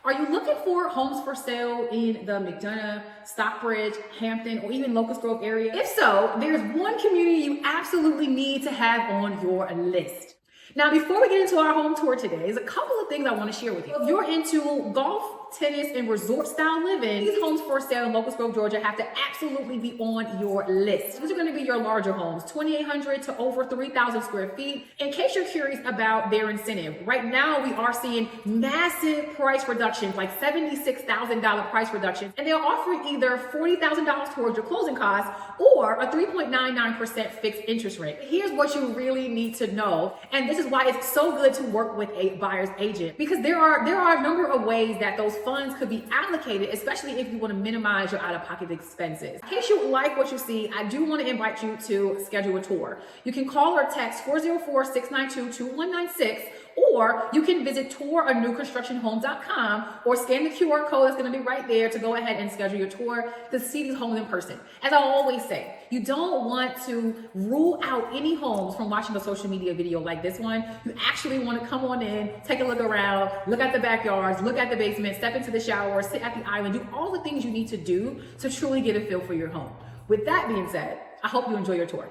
Are you looking for homes for sale in the Mcdonough, Stockbridge, Hampton, or even Locust Grove area? If so, there's one community you absolutely need to have on your list. Now, before we get into our home tour today, there's a couple of things I want to share with you. If you're into golf, tennis, and resort style living, these homes for sale in Locust Grove, Georgia have to absolutely be on your list. These are going to be your larger homes, 2,800 to over 3,000 square feet. In case you're curious about their incentive, right now we are seeing massive price reductions, like $76,000 price reductions, and they're offering either $40,000 towards your closing costs or a 3.99% fixed interest rate. Here's what you really need to know, and this is why it's so good to work with a buyer's agent, because there are a number of ways that those funds could be allocated, especially if you want to minimize your out-of-pocket expenses. In case you like what you see, I do want to invite you to schedule a tour. You can call or text 404-692-2196, or you can visit touranewconstructionhomes.com or scan the QR code that's going to be right there to go ahead and schedule your tour to see these homes in person. As I always say, you don't want to rule out any homes from watching a social media video like this one. You actually want to come on in, take a look around, look at the backyards, look at the basement, step into the shower, sit at the island, do all the things you need to do to truly get a feel for your home. With that being said, I hope you enjoy your tour.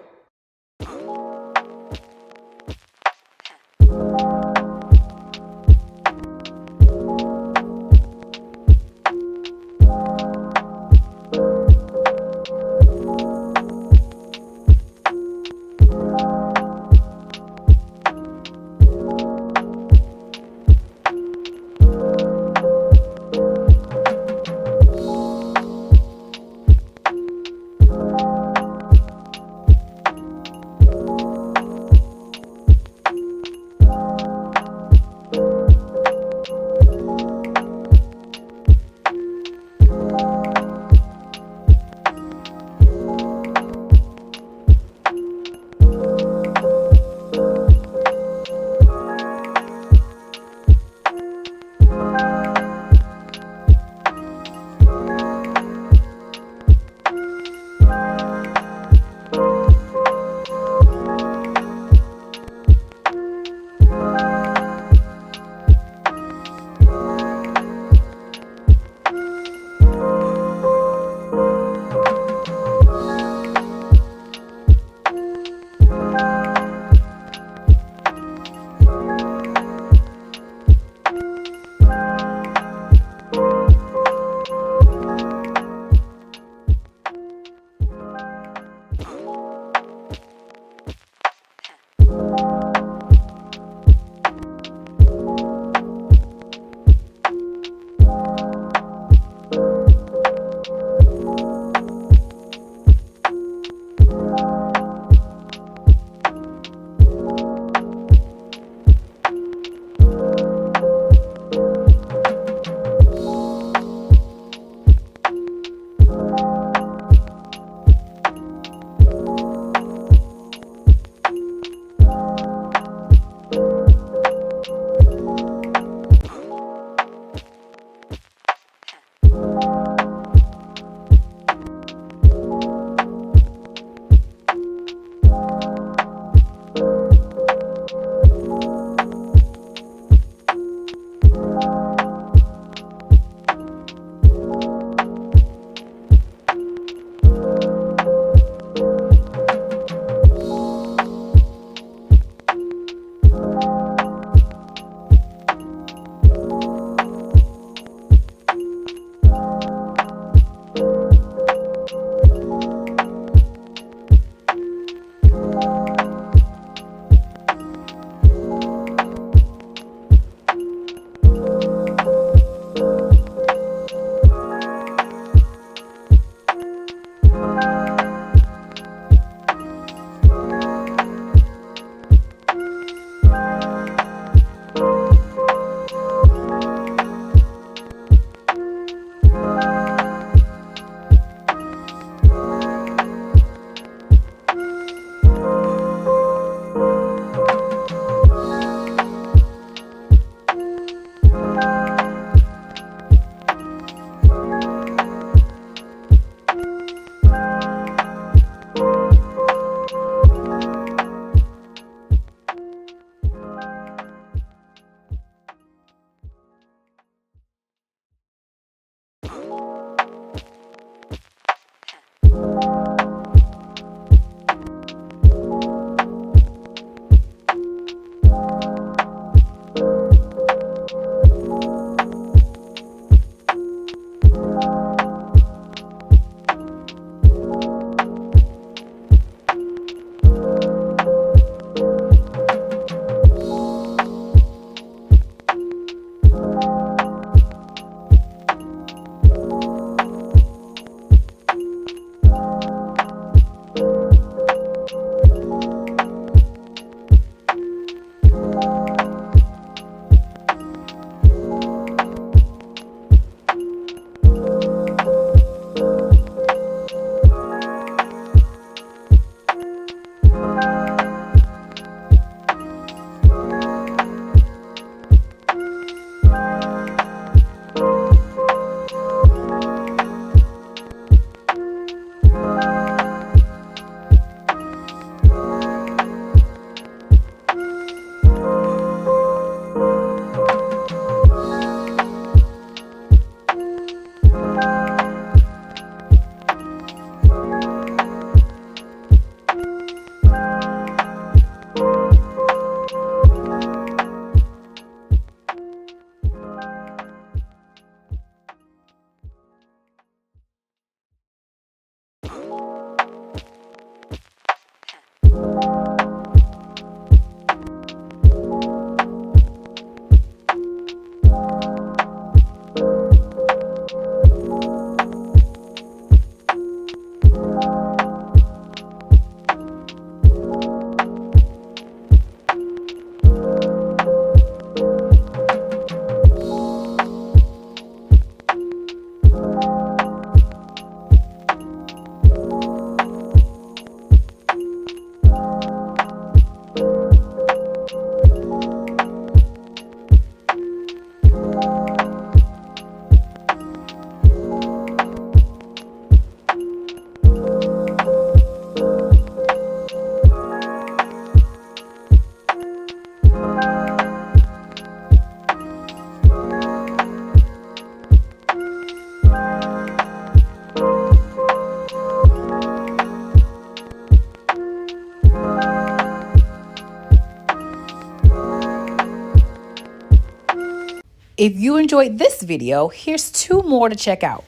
If you enjoyed this video, here's 2 more to check out.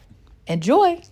Enjoy!